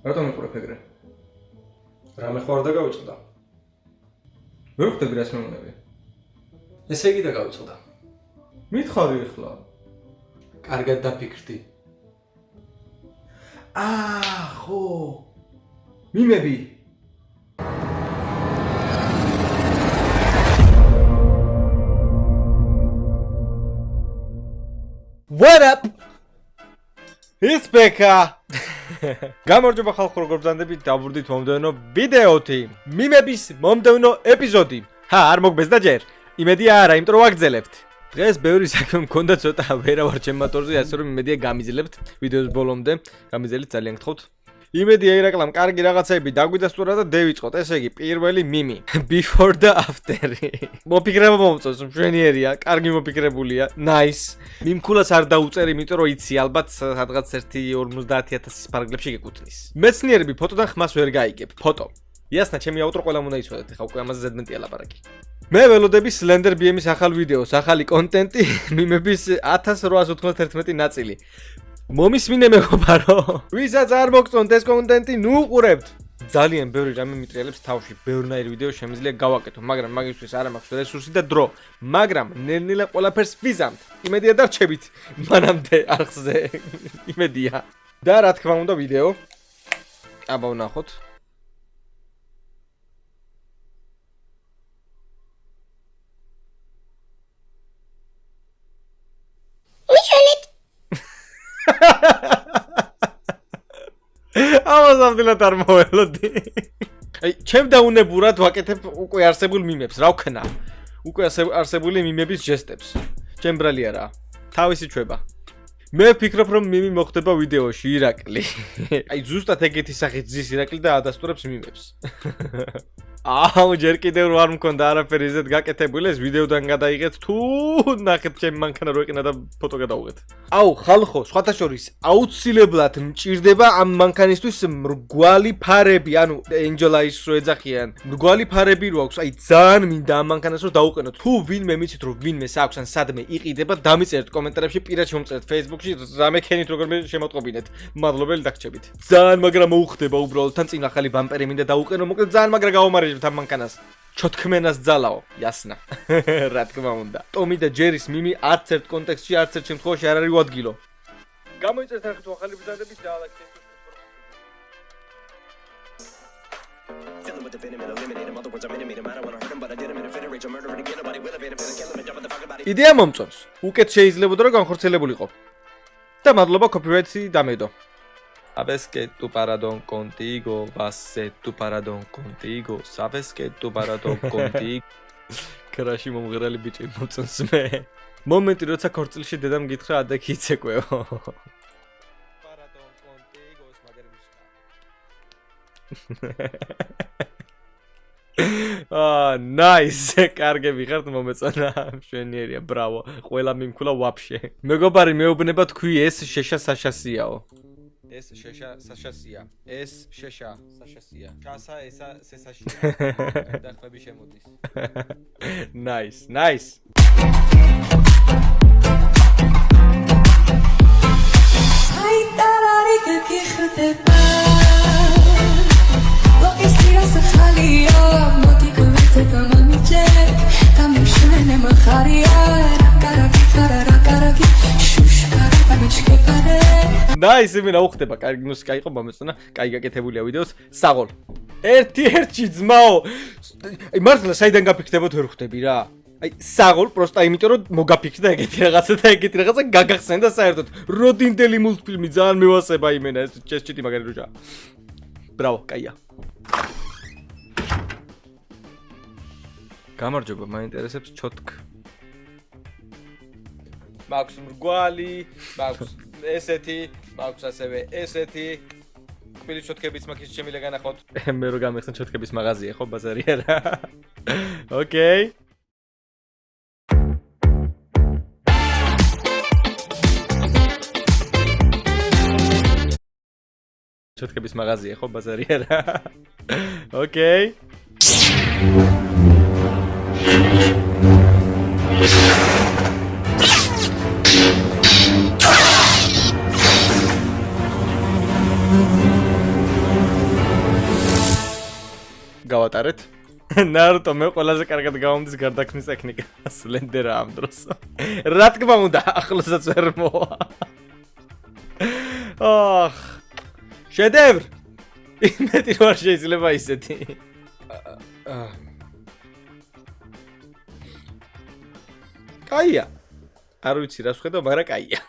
რატომ იყურებ ეგრე? რამე ხوار და გავიწყდა. ვერ ხვდები რას მეუბნები? ესე იგი და გავიწყდა. მითხარი ახლა. კარგად დაფიქრდი. ხო. მიმები. What up? It's Becca. გამარჯობა ხალხო, როგორ ბრძანდებით? დავბრუნდით მომდევნო ვიდეოთი. მიმების მომდევნო ეპიზოდი. არ მოგბეზდა ჯერ. იმედია არა, იმიტომ რომ ვაგრძელებთ. დღეს ბევრი საქმე მქონდა, ცოტა ვერა ვარ ჩემ მოტორზე, ასე რომ იმედია გამიძლებთ ვიდეოს ბოლომდე. გამიძელით ძალიან გთხოვთ. იმედია ირაკლამ კარგი რაღაცები დაგვიდასტურა და დევიწყოთ. ესე იგი, პირველი მიმი. Before და after. მოფიქრება მომწონს, მშვენიერია, კარგი მოფიქრებულია. Nice. მიმქულას არ დაუწერ, იმიტომ რომ იცი, ალბათ სადღაც 1.50.000 ფარგლებში გეკუთვნის. მეცნიერები ფოტოდან ხმას ვერ გაიგებ. ფოტო. იასნა, ჩემი აუტრო ყველამ უნდა იცოდეთ, ხა უკვე ამაზე ზედმეტია ლაპარაკი. მე ველოდები Slender BM-ის ახალ ვიდეოს, ახალი კონტენტი, მიმების 1891 ნაწილი. მომისმინე მეგობარო. ვისაც არ მოგწონთ ეს კონტენტი, ნუ უყურებთ. ძალიან ბევრი რამე მიტრიალებს თავში, ბევრნაირი ვიდეო შემიძლია გავაკეთო, მაგრამ მაგისთვის არ მაქვს რესურსი და დრო. მაგრამ ნელ-ნელა ყველაფერს ვიზამთ. იმედია დარჩებით მანამდე არხზე. იმედია. და რა თქმა უნდა ვიდეო. აბა ვნახოთ. ამას ამდილად არ მოველოდი. აი, ჩემ დაუნებურად ვაკეთებ უკვე არსებულ მიმებს, რა ვქნა? უკვე არსებული მიმების ჟესტებს. ჩემ ბრალი არა. თავისი ჩვება. მე ვფიქრობ, რომ მიმი მოხდება ვიდეოში ირაკლი. აი, ზუსტად ეგეთი სახით ზის ირაკლი და ადასტურებს მიმებს. ჯერ კიდევ არ მქონდა არაფერი ისეთ გაკეთებული, ეს ვიდეოდან გადაიღეთ თუ ნახეთ ჩემ მანქანა რო ეყინა და ფოტო გადავუღეთ. ხალხო, სხვათა შორის აუცილებლად მჭირდება ამ მანქანისთვის მრგვალი ფარები, ანუ ენჯელაის რო ეძახიან. მრგვალი ფარები რო აქვს, აი ძალიან მინდა ამ მანქანას რო დაუყენოთ. თუ ვინმე მიცით რომ ვინმეს აქვს ან სადმე იყიდება, დამიწერეთ კომენტარებში, პირად შემოწერეთ Facebook-ში, რამე ქენით როგორმე შემოტყობინეთ. მადლობელი დაგჭებით. ძალიან მაგრა მოუხდება უბრალოდ, თან წინ ახალი ბამპერი მინდა დაუყენო, მოკლედ ძალიან მაგრა გავამარჯვებთ ამ მანქანას. ჩოთქმენას ძალაო, იასნა. რა თქმა უნდა. ტომი და ჯერის მიმი არც ერთ კონტექსტში, არც ერთ შემთხვევაში არ არის უადგილო. გამოიწერეთ ახლა თუ ახალი ბრძანდებით და ალაიქეთ. იდეა მომწონს. უკეთ შეიძლებოდა რომ განხორციელებულიყო. და მადლობა copyright-ი დამედო. Sabes que tu paradón contigo, vas a ser tu paradón contigo. Sabes que tu paradón contigo. Კრაში მომღერალი ბიჭი მოწონს მე. მომენტი როცა ქორწილში დედამ გითხრა ადექი იცეკვეო. Paradón contigo, nice. კარგები ხართ მომეწონა. მშვენიერია, ბრავო. ყველა მიმქულა ვაფშე. მეგობარი მეუბნება თქვი ეს შეშა საშასიაო. ეს შეშა საშასია. ეს შეშა საშასია. ჩასა ესა სესაშია. და ხმები შემოდის. Nice. აი տարარი გიხდება. ლოკისიას ხალია, მოდი გვერდზე გამომიჯე. დამშენე მხარია, რაკარაკი ხარაკარაკი. Nice, იმენა უხდება, კარგი მუსიკა იყო, მომეწონა, კაი გაკეთებულია ვიდეოს, საღოლ. ერთი ძმაო. აი მართლა საიდან გაფიქრდებოდ ვერ ხვდები რა? აი საღოლ, პროსტა იმიტომ რომ მოგაფიქრდა ეგეთი რაღაცა და ეგეთი რაღაცა გაგახსენდა საერთოდ. როდინდელი მულტფილმი ძალიან მევასება იმენა, ეს ჩესჭიტი მაგარი როჭა. ბრავო, კაია. გამარჯობა, მაინტერესებს ჩოტკ. მაქვს მრგვალი, მაქვს ესეთი, მაქვს ასევე ესეთი. კბილის ჩოთკებიც მაქვს შემიძლია განახოთ. მე რო გამეხსენ ჩოთკების მაღაზია ხო, ბაზარი არა. ოკეი. ჩოთკების მაღაზია ხო, ბაზარი არა. ოკეი. გამოვატარეთ. ნარუტო მე ყველაზე კარგად გამომდის გარდაქმნის ტექნიკა. სლენდერა ამ დროს. რა თქმა უნდა, ახლოსაც ვერ მოვა. ოხ. შედევრი. იმედი რომ არ შეიძლება ისეთი. კაია. არ ვიცი რა შეხედა, მაგრამ კაია.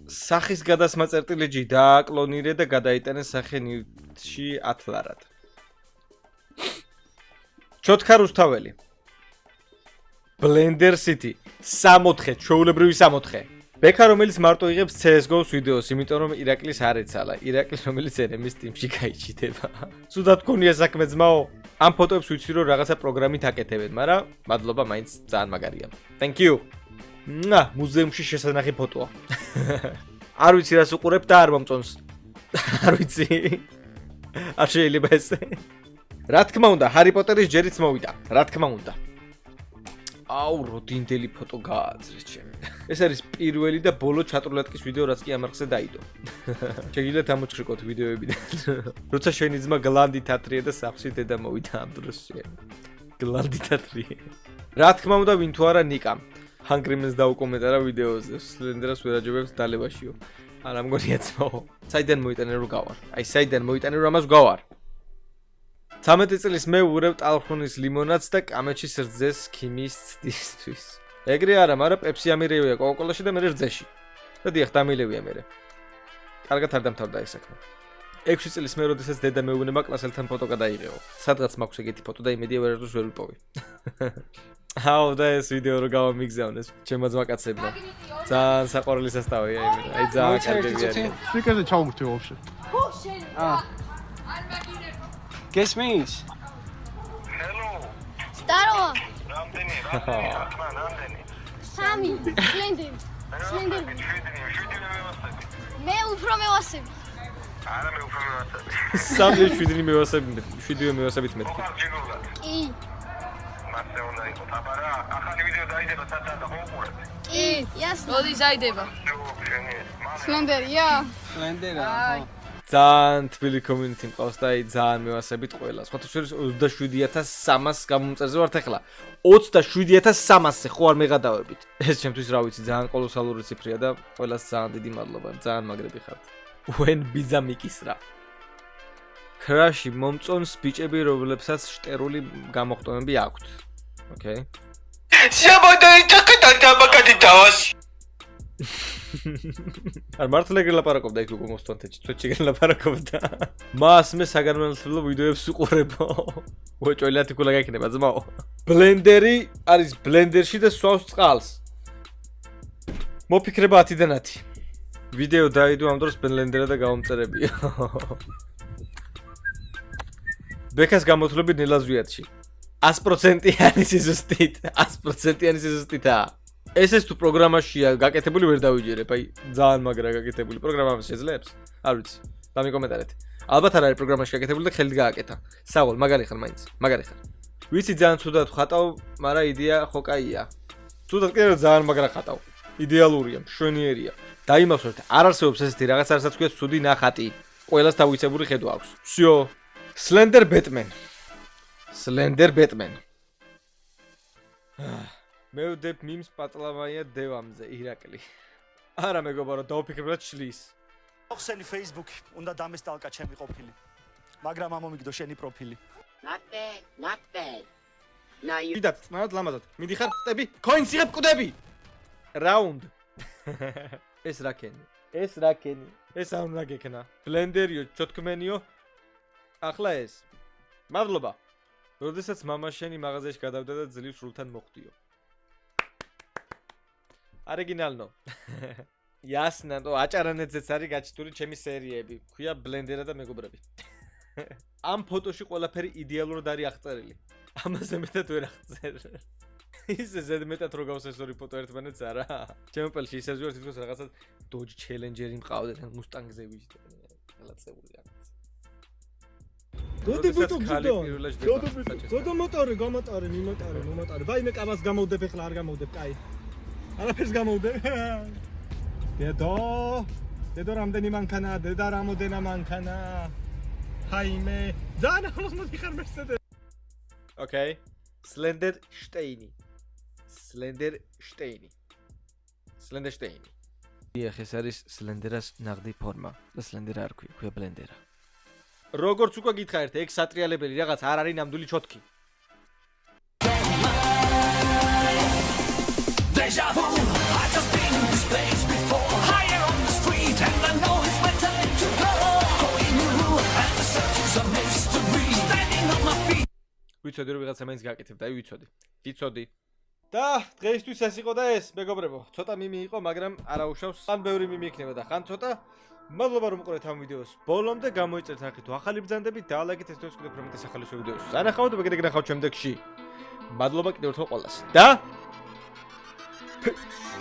სახის გადასმა წერტილეჯი დააკლონირე და გადაიტანე სახე ნივთში 10 ლარად. ჩოთქა რუსთაველი. Blender City 64, ჩვეულებრივი 64. ბექა რომელიც მარტო იღებს CS:GO-ს ვიდეოს, იმიტომ რომ ირაკლის არ ეცალა. ირაკლის რომელიც ერემის ტიმში გაიჩიტება. სუდად გქონია საქმე ძმაო. ამ ფოტოებს ვიცი რომ რაღაცა პროგრამით აკეთებენ, მაგრამ მადლობა მაინც ძალიან მაგარია. Thank you. მუზეუმში შესანახი ფოტოა. არ ვიცი რას უყურებ და არ მომწონს. არ ვიცი. არ შეიძლება ესე. რა თქმა უნდა, ჰარი პოტერის ჯერიც მოვიდა. რა თქმა უნდა. აუ, როდინდელი ფოტო გააძრეს ჩემი. ეს არის პირველი და ბოლო ჩატრულატკის ვიდეო, რაც კი ამ არხზე დაიდო. შეგიძლიათ ამოჭრიკოთ ვიდეოებიდან. როცა შენი ძმა გლანდი თათრია და სახლში დედა მოვიდა ამ დროს შენ. გლანდი თათრია. რა თქმა უნდა, ვინ თუ არა ნიკამ. Hungry-Man's დაუკომენტარა ვიდეოზე. სლენდერას ვერ აჯობებს დალებაშიო. არა მგონია ძმაო. საიდან მოიტანე რომ გავარ? აი, საიდან მოიტანე რომ ამას გავარ? 13 წლის მე ვურევ ტალხონის ლიმონადს და კამეჩის რძეს ქიმიის ცდისთვის. ეგრე არა, მაგრამ პეპსი ამირევია კოკაკოლაში და მე რძეში. და დიახ, დამილევია მე. კარგად არ დამთავრდა ეს საქმე. 6 წლის მე როდესაც დედა მეუბნება კლასელთან ფოტო გადაიღეო. სადღაც მაქვს ეგეთი ფოტო და იმედია ვერ ერთოს ვერ ვიპოვი. აუ და ეს ვიდეო რო გავამიგზავნეს ჩემო ძმაკაცებმა. ძალიან საყვარელი სასტავია იმენა. აი ძალიან კარგია. სპიკერზე ჩაუგრთე ვაფშე. Guess means. Hello. Здорово. რამდენი? Სამი. Slender. Slender. მე უფრო მევასები. არა მე უფრო მევასები. 7 მევასებით მეთქი. კი. მასე უნდა იყოს. აბარა, ახალი ვიდეო დაიდება სადაც და მოუყურეთ. კი, ясно. როდი ზაიდება? Slender-ია. Slender-ა. ძალიან თბილი community მყავს და აი ძალიან მევასებით ყველა. სხვათა შორის 27300 გამომწერზე ვართ ახლა. 27300-ზე ხო არ მეღადავებით. ეს ჩემთვის რა ვიცი, ძალიან კოლოსალური ციფრია და ყველას ძალიან დიდი მადლობა. ძალიან მაგრები ხართ. When ბიზა მიკისრა. Crash-ი მომწონს ბიჭები, რომლებსაც შტერული გამოხტომები აქვთ. Okay. არ მართლა გელაპარაკობდა იქ უკვე მოსტონთეჩი, თვეჩი გელაპარაკობდა. მას მე საგანმანათლებლო ვიდეოებს უყურებო. უეჭველიათი კულა გაიქნება ძმაო. Blender-ი არის Blender-ში და სვავს წყალს. მოფიქრება 10-დან 10. ვიდეო დაიდო ამ დროს Blender-ა და გამომწერებია. ბექას გამოთვლები ნელა ზვიათში. 100%-იანი სიზუსტით, 100%-იანი სიზუსტითაა. ეს თუ პროგრამაშია გაკეთებული ვერ დავიჯერებ, აი ძალიან მაგრა გაკეთებული პროგრამა შეძლებს? არ ვიცი. დამიკომენტარეთ. ალბათ არ არის პროგრამაში გაკეთებული და ხელით გააკეთა. საღოლ, მაგარი ხარ მაინც, მაგარი ხარ. ვიცი ძალიან ცუდად ხატავ, მაგრამ იდეა ხო კაია. ცუდად კი არა, ძალიან მაგრა ხატავ. იდეალურია, მშვენიერია. დაიმახსოვრეთ, არ არსებობს ესეთი რაღაც, არსაც ქვია ცუდი ნახატი. ყველას თავისებური ხედვა აქვს. Всё. Slender Batman. Slender Batman. მე ვდებ მიმს პატლავაია დევამზე ირაკლი. არა მეგობარო, დაუფიქრებლად შლის. ხსენი Facebook-ი, უნდა დამესტალკა ჩემი ყოფილი. მაგრამ ამომიგდო შენი პროფილი. Not bad. Now you ვიდათ, მაგათ ლამაზად. მიდიხარ, ხტები, coins იღებ კუდები. Round. ეს რაკენი. ეს არ უნდა გექნა. Blender-იო, ჩოთქმენიო. ახლა ეს. მადლობა. როდესაც მამა შენი მაღაზიაში გადავდა და ძლივ სრულთან მოხვდიო. Оригинально. Ясно, то აჭარანეცეც არის გაჩიტული ჩემი სერიები. ქვია Blender-ა და მეგობრები. ამ ფოტოში ყველაფერი იდეალურად არის აღწერილი. ამაზე მეტად ვერ აღწერ. ისე ზედმეტად რო გავს ეს ორი ფოტო ერთმანეთს არა. ჩემპელში ისე ზუსტად თვითონ რაღაცა Dodge Challenger-ი მყავდეთ, Mustang-ზე ვიჯდე. გალაცებული რაღაც. გოდი ბუტო გოდო მოტორი მომოტარი. ვაი მე კაბას გამოვდებ ახლა არ გამოვდებ, კაი. არაფერს გამოვდებ. დედო რამდენი მანქანა, დედა რამოდენა მანქანა. ჰაიმე ძალიან ახლოს მოდიხარ მერსედე ოკეი სლენდერშტეინი სლენდერშტეინი ეხ ეს არის სლენდერას ნაღდი ფორმა და სლენდერა არ ქვია ბლენდერა როგორც უკვე გითხარით ეგ სატრიალებელი რაღაც არ არის ნამდვილი ჩოთკი Deja vu, I just been in this place before. Higher on the street, and I know it's my time to go. Going new, and the search is a mystery. Standing on my feet. ვიცოდი რომ ვიღაცა მაინც გააკეთებდა, აი ვიცოდი. და დღეისთვის ეს იყო და ეს, მეგობრებო, ცოტა მიმი იყო, მაგრამ არა უშავს. ხან ბევრი მიმი იქნება და ხან ცოტა. მადლობა რომ უყურეთ ამ ვიდეოს. ბოლომდე გამოიწერეთ ახლა თუ ახალი ბრძანდები და ლაიქეთ ეს ვიდეოს კიდევ უფრო მეტი ახალი ვიდეოს. სანახავთ და კიდე გნახავთ შემდეგში. მადლობა კიდევ ერთხელ ყველას. და Peace.